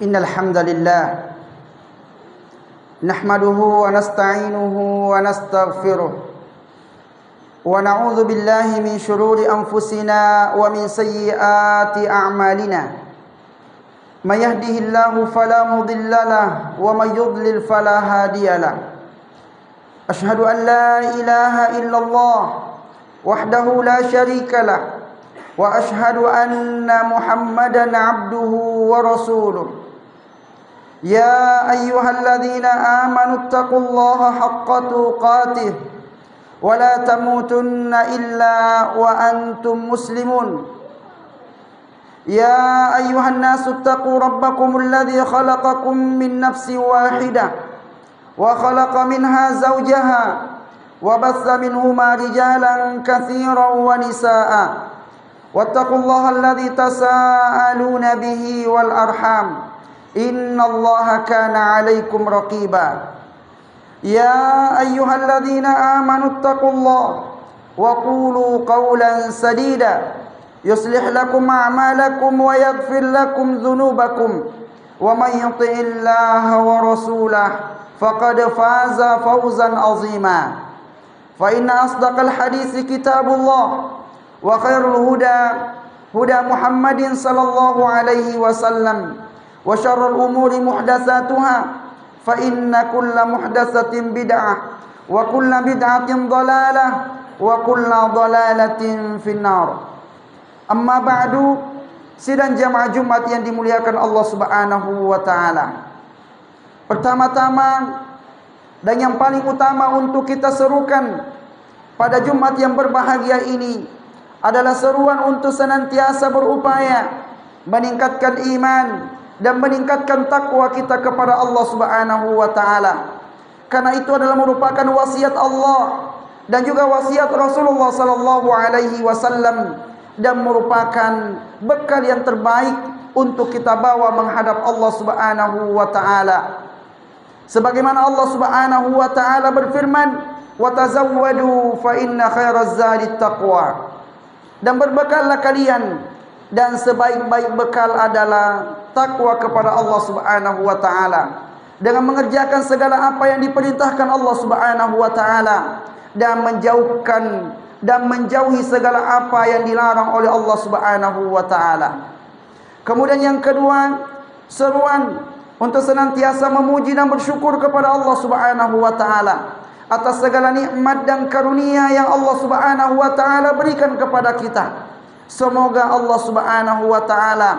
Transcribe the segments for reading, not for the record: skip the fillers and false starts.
Innal hamdalillah nahmaduhu wa nasta'inuhu wa nastaghfiruh wa na'udzu billahi min shururi anfusina wa min sayyiati a'malina. May yahdihillahu fala mudilla lahu wa may yudlil fala hadiya lahu. Ashhadu an la ilaha illallah wahdahu la syarika lahu wa ashhadu anna Muhammadan 'abduhu wa rasuluh. Ya ayyuhalladzina amanu taqullaha haqqa tuqatih wa la tamutunna illa wa antum muslimun. Ya ayyuhan nasu taqu rabbakumul ladzi khalaqakum min nafsin wahidah wa khalaqa minha zawjaha wa batha minhuma rijalan katsiran wa nisaa'a. Wattaqullaha alladzi tasaaluna bihi wal arham. Innallaha kana 'alaikum raqiba. Ya ayyuhalladzina amanu taqullaha wa qulu qawlan sadida yuslih lakum a'malakum wa yaghfir lakum dhunubakum wa may yuti'illaha wa rasulahu faqad faza fawzan 'azima. Fa inna asdaqal haditsi kitabullah wa khairul huda huda Muhammadin sallallahu alaihi wasallam wa syarrul umuri muhdatsatuha fa inna kulla muhdatsatin bid'ah wa kulla bid'atin dhalalah wa kulla dhalalatin finnar. Amma ba'du, sidang jamaah Jumat yang dimuliakan Allah Subhanahu wa taala. Pertama-tama dan yang paling utama untuk kita serukan pada Jumat yang berbahagia ini adalah seruan untuk senantiasa berupaya meningkatkan iman dan meningkatkan takwa kita kepada Allah Subhanahu wa taala. Karena itu adalah merupakan wasiat Allah dan juga wasiat Rasulullah sallallahu alaihi wasallam dan merupakan bekal yang terbaik untuk kita bawa menghadap Allah Subhanahu wa taala. Sebagaimana Allah Subhanahu wa taala berfirman, "Wa tazawwadu fa inna khairaz zadit taqwa." Dan berbekallah kalian, dan sebaik-baik bekal adalah takwa kepada Allah Subhanahu wa taala, dengan mengerjakan segala apa yang diperintahkan Allah Subhanahu wa taala dan menjauhi segala apa yang dilarang oleh Allah Subhanahu wa taala. Kemudian yang kedua, seruan untuk senantiasa memuji dan bersyukur kepada Allah Subhanahu wa taala atas segala nikmat dan karunia yang Allah Subhanahu wa taala berikan kepada kita. Semoga Allah Subhanahu wa taala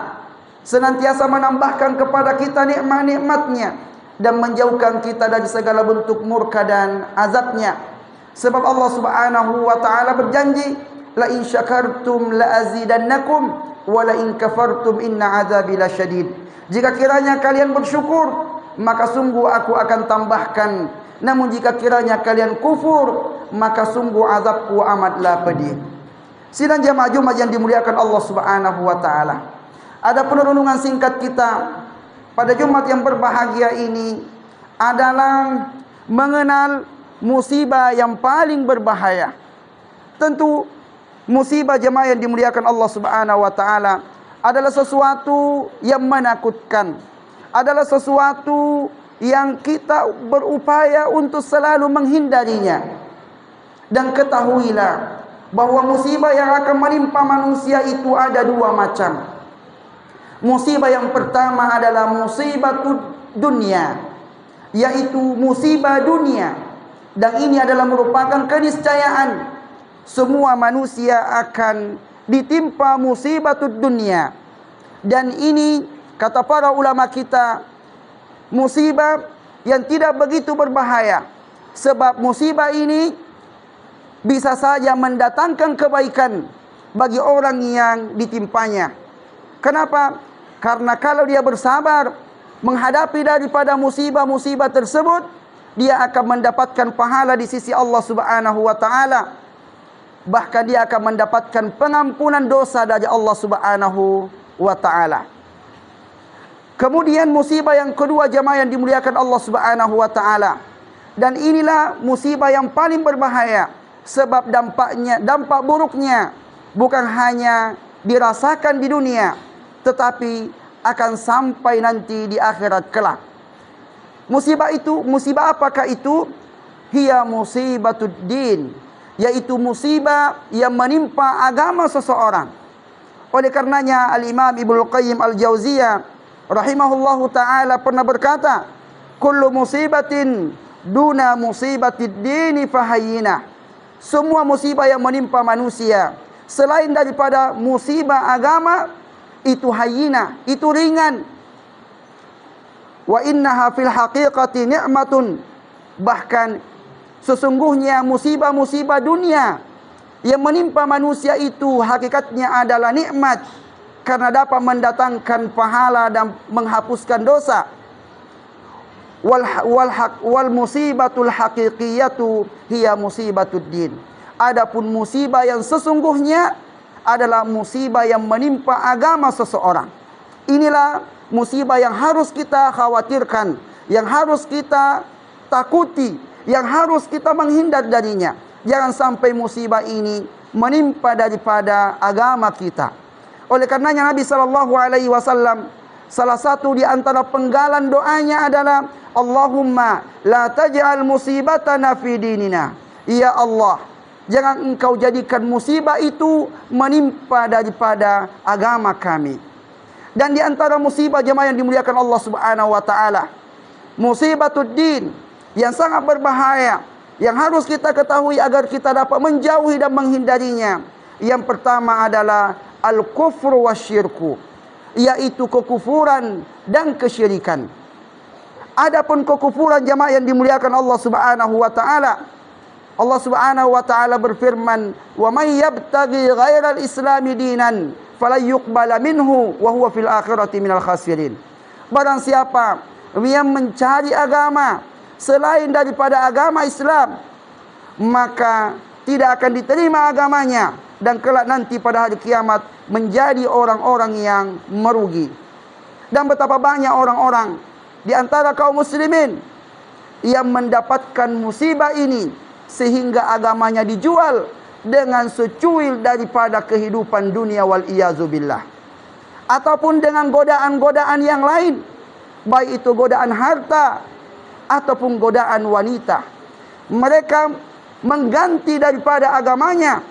senantiasa menambahkan kepada kita nikmat-nikmatnya dan menjauhkan kita dari segala bentuk murka dan azabnya. Sebab Allah Subhanahu wa taala berjanji, la in syakartum la azidannakum wa la in kafartum inna azabi lasyadid. Jika kiranya kalian bersyukur, maka sungguh aku akan tambahkan. Namun jika kiranya kalian kufur, maka sungguh azabku amatlah pedih. Sidang jamaah Jumat yang dimuliakan Allah Subhanahu wa taala. Ada perenungan singkat kita pada Jumat yang berbahagia ini adalah mengenal musibah yang paling berbahaya. Tentu musibah jemaah yang dimuliakan Allah Subhanahu wa taala adalah sesuatu yang menakutkan. Adalah sesuatu yang kita berupaya untuk selalu menghindarinya. Dan ketahuilah bahwa musibah yang akan menimpa manusia itu ada dua macam. Musibah yang pertama adalah musibah dunia, yaitu musibah dunia. Dan ini adalah merupakan keniscayaan semua manusia akan ditimpa musibah dunia. Dan ini kata para ulama kita, musibah yang tidak begitu berbahaya, sebab musibah ini bisa saja mendatangkan kebaikan bagi orang yang ditimpanya. Kenapa? Karena kalau dia bersabar menghadapi daripada musibah-musibah tersebut, dia akan mendapatkan pahala di sisi Allah Subhanahu wa taala. Bahkan dia akan mendapatkan pengampunan dosa dari Allah Subhanahu wa taala. Kemudian musibah yang kedua jemaah yang dimuliakan Allah Subhanahu wa taala. Dan inilah musibah yang paling berbahaya, sebab dampak buruknya bukan hanya dirasakan di dunia, tetapi akan sampai nanti di akhirat kelak. Musibah itu, musibah apakah itu? Hiya musibatud din, yaitu musibah yang menimpa agama seseorang. Oleh karenanya Al-Imam Ibnu Qayyim Al-Jauziyah rahimahullahu taala pernah berkata, kullu musibatin duna musibatid dini fahayyinah. Semua musibah yang menimpa manusia selain daripada musibah agama itu hayyinah, itu ringan. Wa innaha fil haqiqati ni'matun. Bahkan sesungguhnya musibah-musibah dunia yang menimpa manusia itu hakikatnya adalah nikmat, karena dapat mendatangkan pahala dan menghapuskan dosa. Wal musibatul haqiqiyatu hiya musibatud din. Adapun musibah yang sesungguhnya adalah musibah yang menimpa agama seseorang. Inilah musibah yang harus kita khawatirkan, yang harus kita takuti, yang harus kita menghindar darinya. Jangan sampai musibah ini menimpa daripada agama kita. Oleh karenanya Nabi SAW, salah satu di antara penggalan doanya adalah Allahumma la taj'al musibatana fi dinina. Ya Allah, jangan engkau jadikan musibah itu menimpa daripada agama kami. Dan di antara musibah jemaah yang dimuliakan Allah Subhanahu wa taala, musibatud din yang sangat berbahaya, yang harus kita ketahui agar kita dapat menjauhi dan menghindarinya. Yang pertama adalah al-kufru wasyirku, yaitu kekufuran dan kesyirikan. Adapun kekufuran jemaah yang dimuliakan Allah Subhanahu wa taala, Allah Subhanahu wa taala berfirman, "Wa may yabtaghi ghairal islami dinan fala yuqbala minhu wa huwa fil akhirati minal khasirin." Barang siapa yang mencari agama selain daripada agama Islam, maka tidak akan diterima agamanya, dan kelak nanti pada hari kiamat menjadi orang-orang yang merugi. Dan betapa banyak orang-orang di antara kaum muslimin yang mendapatkan musibah ini sehingga agamanya dijual dengan secuil daripada kehidupan dunia wal iyazubillah, ataupun dengan godaan-godaan yang lain, baik itu godaan harta ataupun godaan wanita. Mereka mengganti daripada agamanya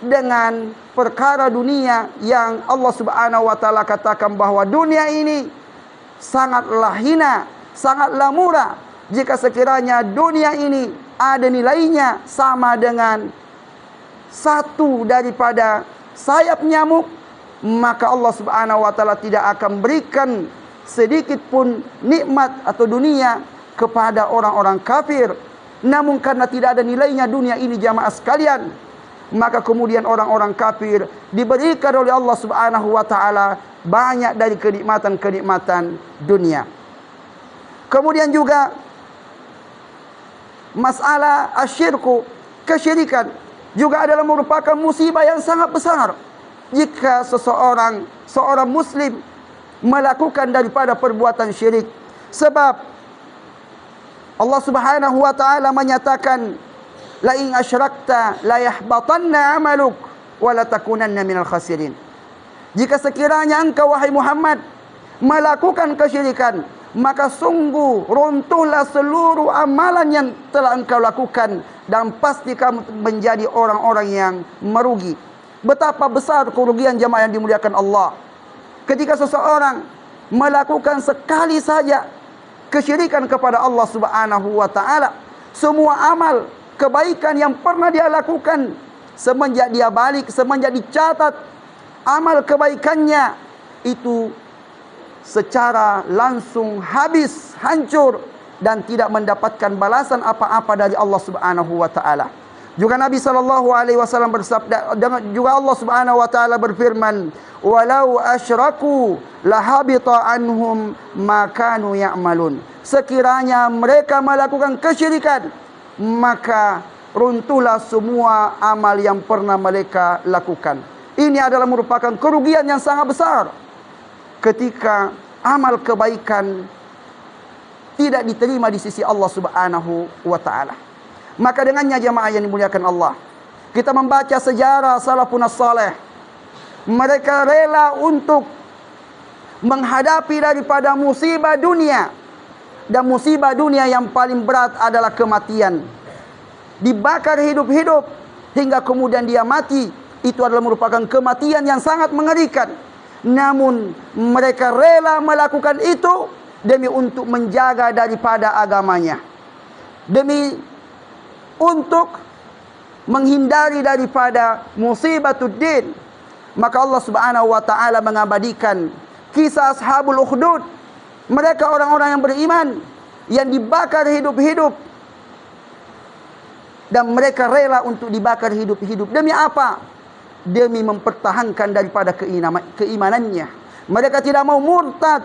dengan perkara dunia yang Allah Subhanahu wa taala katakan bahwa dunia ini sangatlah hina, sangatlah murah. Jika sekiranya dunia ini ada nilainya sama dengan satu daripada sayap nyamuk, maka Allah Subhanahu wa taala tidak akan berikan sedikit pun nikmat atau dunia kepada orang-orang kafir. Namun karena tidak ada nilainya dunia ini jamaah sekalian, maka kemudian orang-orang kafir diberikan oleh Allah Subhanahu wa taala banyak dari kenikmatan-kenikmatan dunia. Kemudian juga masalah asyirku, kesyirikan, juga adalah merupakan musibah yang sangat besar. Jika seorang muslim melakukan daripada perbuatan syirik. Sebab Allah Subhanahu wa taala menyatakan, la in asyrakta la yahbatanna 'amaluk wa la takunanna minal khasirin. Jika sekiranya engkau wahai Muhammad melakukan kesyirikan, maka sungguh runtuhlah seluruh amalan yang telah engkau lakukan dan pasti kamu menjadi orang-orang yang merugi. Betapa besar kerugian jemaah yang dimuliakan Allah ketika seseorang melakukan sekali saja kesyirikan kepada Allah Subhanahu wa taala. Semua amal kebaikan yang pernah dia lakukan semenjak dia balik, semenjak dicatat amal kebaikannya itu secara langsung habis, hancur, dan tidak mendapatkan balasan apa-apa dari Allah Subhanahu wa taala. Juga Nabi SAW bersabda, juga Allah Subhanahu wa taala berfirman, "Walau asyraku lahabita anhum ma kanu ya'malun." Sekiranya mereka melakukan kesyirikan, maka runtuhlah semua amal yang pernah mereka lakukan. Ini adalah merupakan kerugian yang sangat besar ketika amal kebaikan tidak diterima di sisi Allah Subhanahu wa taala. Maka dengannya jemaah yang dimuliakan Allah, kita membaca sejarah salafun saleh. Mereka rela untuk menghadapi daripada musibah dunia. Dan musibah dunia yang paling berat adalah kematian. Dibakar hidup-hidup hingga kemudian dia mati. Itu adalah merupakan kematian yang sangat mengerikan. Namun mereka rela melakukan itu demi untuk menjaga daripada agamanya, demi untuk menghindari daripada musibatuddin. Maka Allah Subhanahu wa taala mengabadikan kisah Ashabul Ukhdud. Mereka orang-orang yang beriman yang dibakar hidup-hidup, dan mereka rela untuk dibakar hidup-hidup. Demi apa? Demi mempertahankan daripada keimanannya. Mereka tidak mau murtad,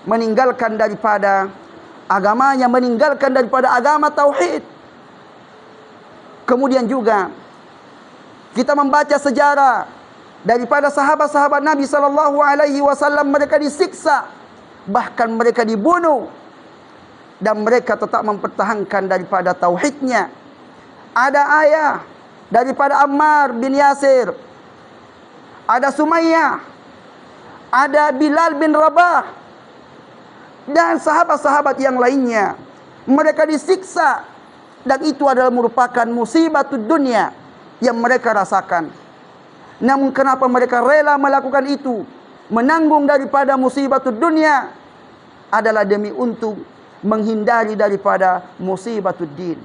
meninggalkan daripada agamanya, meninggalkan daripada agama tauhid. Kemudian juga kita membaca sejarah daripada sahabat-sahabat Nabi sallallahu alaihi wasallam, mereka disiksa, bahkan mereka dibunuh, dan mereka tetap mempertahankan daripada tauhidnya. Ada ayah daripada Ammar bin Yasir, ada Sumayyah, ada Bilal bin Rabah, dan sahabat-sahabat yang lainnya. Mereka disiksa, dan itu adalah merupakan musibah dunia yang mereka rasakan. Namun kenapa mereka rela melakukan itu, menanggung daripada musibah dunia, adalah demi untuk menghindari daripada musibah din.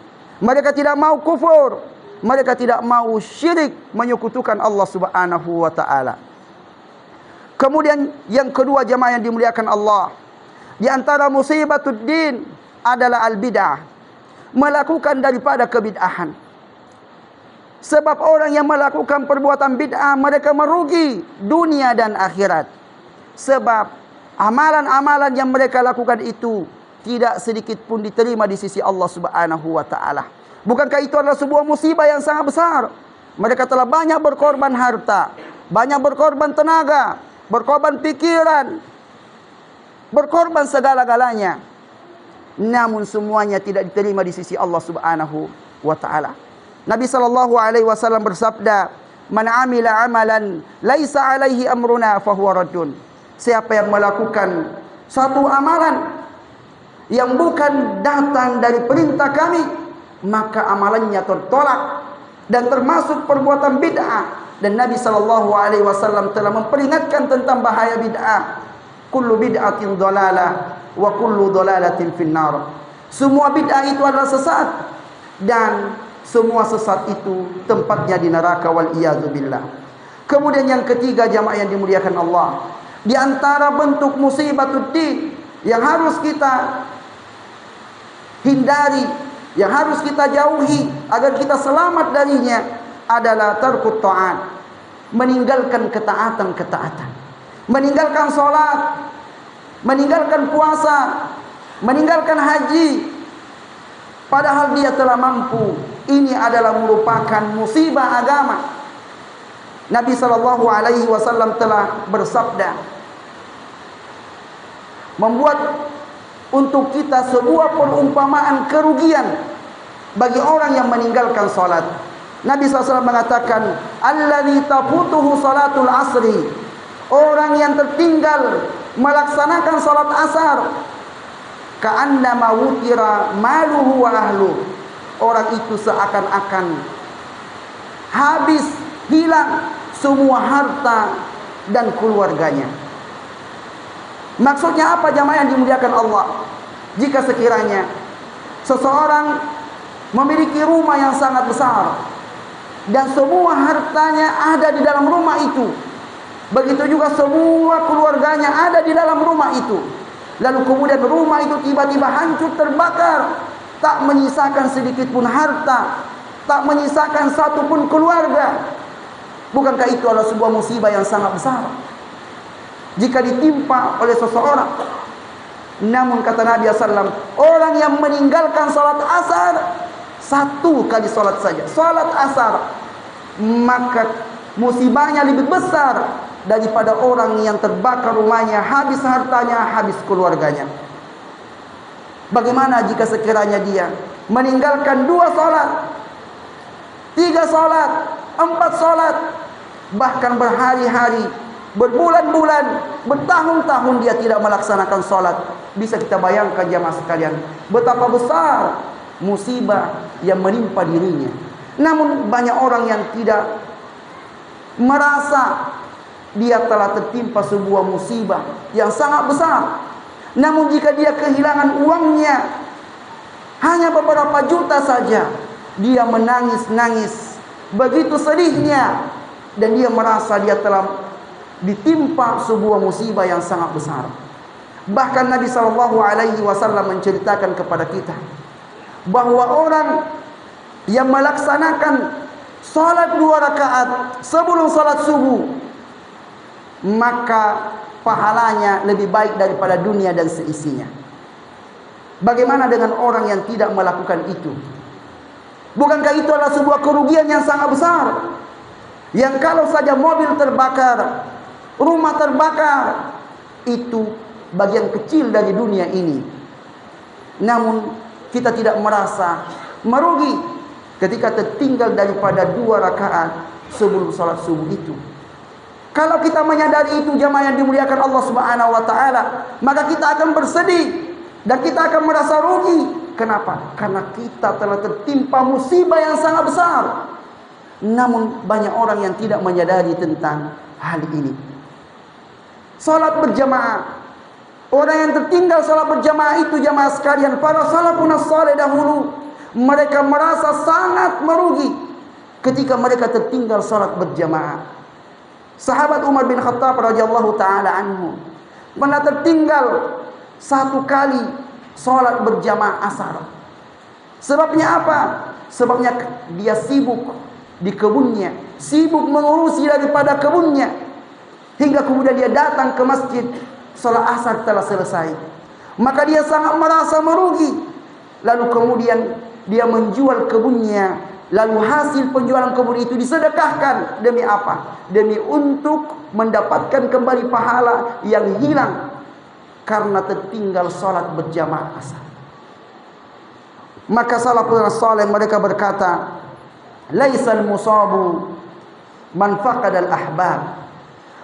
Mereka tidak mau kufur, mereka tidak mau syirik, menyekutukan Allah Subhanahu wa taala. Kemudian yang kedua, jemaah yang dimuliakan Allah, di antara musibatuddin adalah al-bid'ah, melakukan daripada kebid'ahan. Sebab orang yang melakukan perbuatan bid'ah, mereka merugi dunia dan akhirat. Sebab amalan-amalan yang mereka lakukan itu tidak sedikit pun diterima di sisi Allah Subhanahu wa taala. Bukankah itu adalah sebuah musibah yang sangat besar? Mereka telah banyak berkorban harta, banyak berkorban tenaga, berkorban pikiran, berkorban segala-galanya. Namun semuanya tidak diterima di sisi Allah Subhanahu wa taala. Nabi sallallahu alaihi wasallam bersabda, "Man 'amila 'amalan laisa 'alaihi amruna fahuwa raddun." Siapa yang melakukan satu amalan yang bukan datang dari perintah kami, maka amalannya tertolak, dan termasuk perbuatan bid'ah. Dan Nabi sallallahu alaihi wasallam telah memperingatkan tentang bahaya bid'ah. Kullu bid'atin dhalalah wa kullu dhalalatin finnar. Semua bid'ah itu adalah sesat, dan semua sesat itu tempatnya di neraka, wal iyadzu billah. Kemudian yang ketiga, jamaah yang dimuliakan Allah, di antara bentuk musibatuddin yang harus kita hindari, yang harus kita jauhi agar kita selamat darinya, adalah tarkut ta'at, meninggalkan ketaatan-ketaatan, meninggalkan sholat, meninggalkan puasa, meninggalkan haji, padahal dia telah mampu. Ini adalah merupakan musibah agama. Nabi sallallahu alaihi wasallam telah bersabda, membuat untuk kita sebuah perumpamaan kerugian bagi orang yang meninggalkan salat. Nabi SAW mengatakan, "Allazi tafutuhu salatul asri." Orang yang tertinggal melaksanakan salat asar, ka'annama wutira maluhu wa ahluhu. Orang itu seakan-akan habis, hilang semua harta dan keluarganya. Maksudnya apa, jamaah yang dimuliakan Allah? Jika sekiranya seseorang memiliki rumah yang sangat besar dan semua hartanya ada di dalam rumah itu, begitu juga semua keluarganya ada di dalam rumah itu, lalu kemudian rumah itu tiba-tiba hancur, terbakar, tak menyisakan sedikit pun harta, tak menyisakan satu pun keluarga, bukankah itu adalah sebuah musibah yang sangat besar jika ditimpa oleh seseorang? Namun kata Nabi SAW, orang yang meninggalkan salat asar, satu kali salat saja, salat asar, maka musibahnya lebih besar daripada orang yang terbakar rumahnya, habis hartanya, habis keluarganya. Bagaimana jika sekiranya dia meninggalkan 2 salat, 3 salat, 4 salat, bahkan berhari-hari berbulan-bulan, bertahun-tahun dia tidak melaksanakan sholat. Bisa kita bayangkan jamaah sekalian, betapa besar musibah yang menimpa dirinya. Namun banyak orang yang tidak merasa dia telah tertimpa sebuah musibah yang sangat besar. Namun jika dia kehilangan uangnya hanya beberapa juta saja, dia menangis-nangis begitu sedihnya, dan dia merasa dia telah ditimpa sebuah musibah yang sangat besar. Bahkan Nabi SAW menceritakan kepada kita bahwa orang yang melaksanakan salat 2 rakaat sebelum salat subuh, maka pahalanya lebih baik daripada dunia dan seisinya. Bagaimana dengan orang yang tidak melakukan itu? Bukankah itu adalah sebuah kerugian yang sangat besar? Yang kalau saja mobil terbakar, rumah terbakar, itu bagian kecil dari dunia ini. Namun kita tidak merasa merugi ketika tertinggal daripada 2 rakaat sebelum salat subuh itu. Kalau kita menyadari itu jamaah yang dimuliakan Allah Subhanahu wa taala, maka kita akan bersedih dan kita akan merasa rugi. Kenapa? Karena kita telah tertimpa musibah yang sangat besar. Namun banyak orang yang tidak menyadari tentang hal ini. Salat berjamaah, orang yang tertinggal salat berjamaah itu jamaah sekalian, para salafun saleh dahulu, mereka merasa sangat merugi ketika mereka tertinggal salat berjamaah. Sahabat Umar bin Khattab radhiyallahu taala anhu pernah tertinggal 1 kali salat berjamaah asar. Sebabnya apa? Sebabnya dia sibuk di kebunnya, sibuk mengurusi daripada kebunnya, hingga kemudian dia datang ke masjid, salat asar telah selesai. Maka dia sangat merasa merugi. Lalu kemudian dia menjual kebunnya, lalu hasil penjualan kebun itu disedekahkan. Demi apa? Demi untuk mendapatkan kembali pahala yang hilang karena tertinggal salat berjamaah asar. Maka salafus saleh mereka berkata, laisal musabu man faqadal ahbab.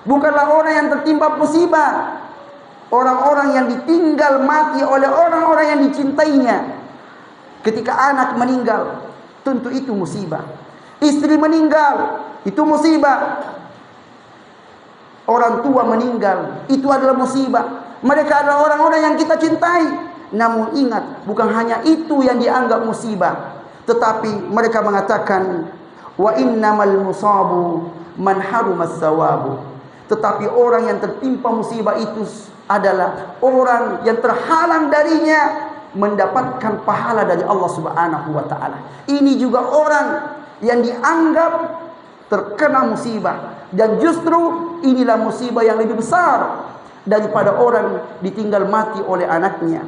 Bukanlah orang yang tertimpa musibah orang-orang yang ditinggal mati oleh orang-orang yang dicintainya. Ketika anak meninggal, tentu itu musibah. Istri meninggal, itu musibah. Orang tua meninggal, itu adalah musibah. Mereka adalah orang-orang yang kita cintai. Namun ingat, bukan hanya itu yang dianggap musibah, tetapi mereka mengatakan wa innamal musabu man harumas sawabu. Tetapi orang yang tertimpa musibah itu adalah orang yang terhalang darinya mendapatkan pahala dari Allah Subhanahu wa taala. Ini juga orang yang dianggap terkena musibah, dan justru inilah musibah yang lebih besar daripada orang ditinggal mati oleh anaknya,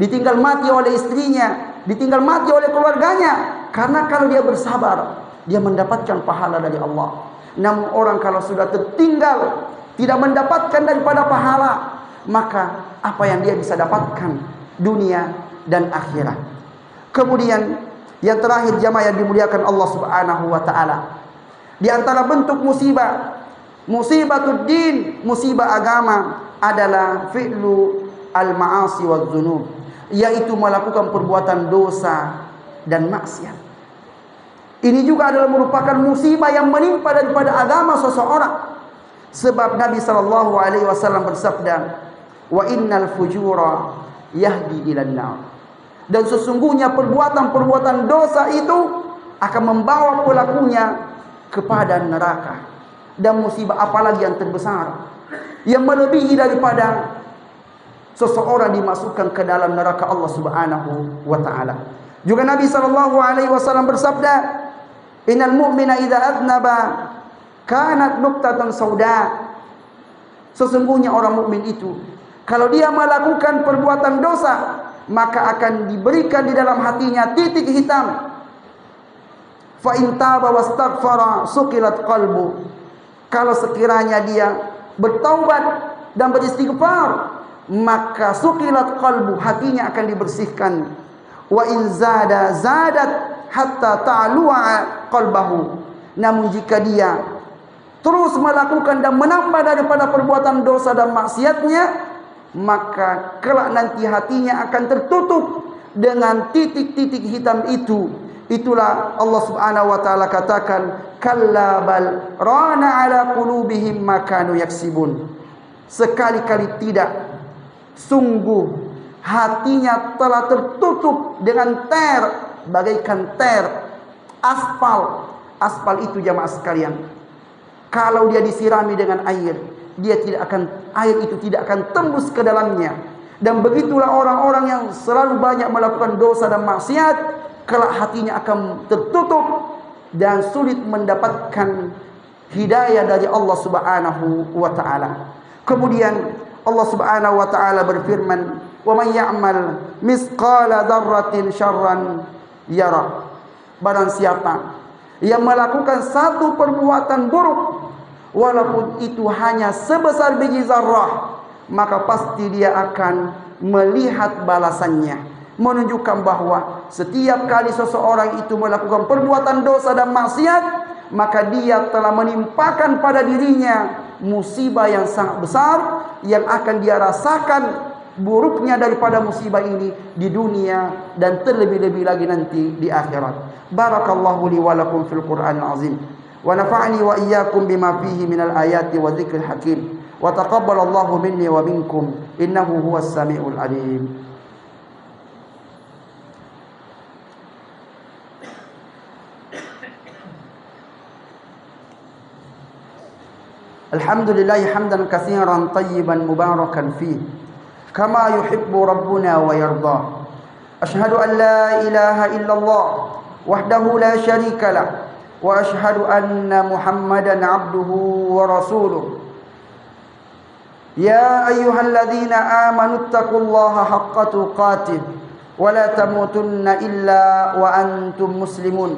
ditinggal mati oleh istrinya, ditinggal mati oleh keluarganya. Karena kalau dia bersabar, dia mendapatkan pahala dari Allah. Namun orang kalau sudah tertinggal, tidak mendapatkan daripada pahala, maka apa yang dia bisa dapatkan dunia dan akhirat. Kemudian yang terakhir jamaah yang dimuliakan Allah Subhanahu wa taala, di antara bentuk musibah, musibatud din, musibah agama, adalah fi'lu al-ma'asi wa dzunub, yaitu melakukan perbuatan dosa dan maksiat. Ini juga adalah merupakan musibah yang menimpa daripada agama seseorang. Sebab Nabi SAW bersabda, wa innal fujura yahdi ilan nar. Dan sesungguhnya perbuatan-perbuatan dosa itu akan membawa pelakunya kepada neraka. Dan musibah apalagi yang terbesar, yang melebihi daripada seseorang dimasukkan ke dalam neraka Allah Subhanahu wa taala. Juga Nabi SAW bersabda, innal mu'mina idza adnaba kanat nuqtatan sauda. Sesungguhnya orang mukmin itu kalau dia melakukan perbuatan dosa, maka akan diberikan di dalam hatinya titik hitam. Fa in taba wastaghfara suqilat qalbu. Kalau sekiranya dia bertaubat dan beristighfar, maka suqilat qalbu, hatinya akan dibersihkan. Wa in zada zadat hatta ta'lu'a qalbahu. Namun jika dia terus melakukan dan menambah daripada perbuatan dosa dan maksiatnya, maka kelak nanti hatinya akan tertutup dengan titik-titik hitam itu. Itulah Allah Subhanahu wa taala katakan, kalla bal rana ala qulubihim ma kanu yaksibun. Sekali-kali tidak, sungguh hatinya telah tertutup dengan bagaikan aspal. Aspal itu jamaah sekalian, kalau dia disirami dengan air, air itu tidak akan tembus ke dalamnya. Dan begitulah orang-orang yang selalu banyak melakukan dosa dan maksiat, kelak hatinya akan tertutup dan sulit mendapatkan hidayah dari Allah Subhanahu wa taala. Kemudian Allah Subhanahu wa taala berfirman, "Wa may ya'mal misqala dzarratin syarran yara." Barang siapa yang melakukan satu perbuatan buruk, walaupun itu hanya sebesar biji zarrah, maka pasti dia akan melihat balasannya. Menunjukkan bahwa setiap kali seseorang itu melakukan perbuatan dosa dan maksiat, maka dia telah menimpakan pada dirinya musibah yang sangat besar, yang akan dia rasakan buruknya daripada musibah ini di dunia dan terlebih-lebih lagi nanti di akhirat. Barakallahu li wa lakum fil Qur'anil azim wa nafa'ani wa iyyakum bima fihi minal ayati wa dzikril hakim wa taqabbalallahu minni wa minkum innahu huwas samiul alim. Alhamdulillah hamdan katsiran tayyiban mubarakan fihi kama yuhibbu rabbuna wa yarda. Ashhadu an la ilaha illallah wahdahu la syarika lah wa ashhadu anna Muhammadan abduhu wa rasuluh. Ya ayyuhalladzina amanu taqullaha haqqa tuqatih wa la tamutunna illa wa antum muslimun.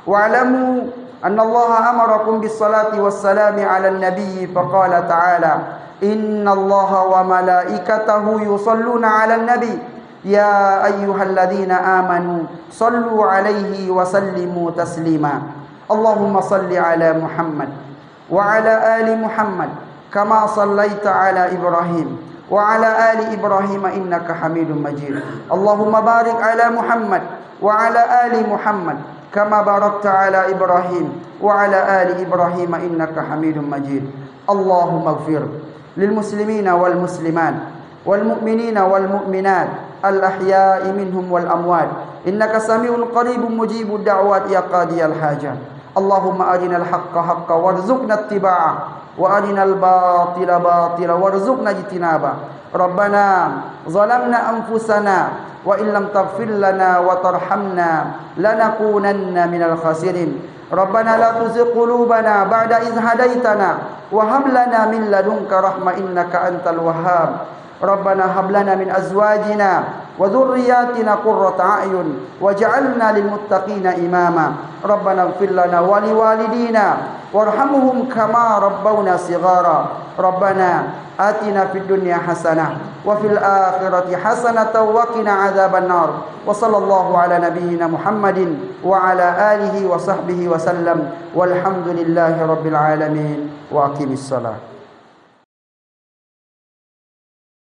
Wa'lamu anna Allaha amarakum bis salati was salami 'alan nabiyyi faqala ta'ala inna Allaha wa malaikatahu yusalluna 'alan nabiy ya ayyuhalladzina amanu sallu 'alaihi wa sallimu taslima. Allahumma salli 'ala Muhammad wa 'ala ali Muhammad kama sallaita 'ala Ibrahim wa 'ala ali Ibrahim innaka Hamidum Majid. Allahumma barik 'ala Muhammad wa 'ala ali Muhammad kama barakta 'ala Ibrahim wa 'ala ali Ibrahim innaka Hamidum Majid. Allahumma ighfir lil muslimina wal muslimat wal mu'minina wal mu'minat al-ahya'i minhum wal amwat innaka sami'un qaribun mujibud da'wat ya qadiyal hajat. Allahumma arinal haqqa haqqan warzuqna ittiba'ah wa arinal batila batila warzuqna ijtinaba. Rabbana zalamna anfusana wa illam taghfir lana wa tarhamna lanakunanna minal khasirin. Rabbana la tuzigh qulubana ba'da idh hadaitana wa hab lana min ladunka rahmah innaka antal wahhab. Rabbana hab lana min azwajina wa dhurriyyatina qurrata a'yun waj'alna lil muttaqina imama. Rabbana ighfir lana wa liwalidina warhamhum kama rabbawna shighara. Rabbana atina fid dunya hasanah wa fil akhirati hasanatan wa qina adzaban nar. Wa sallallahu ala nabiyyina Muhammadin wa ala alihi wa sahbihi wa sallam walhamdulillahi rabbil alamin wa aqimis salat.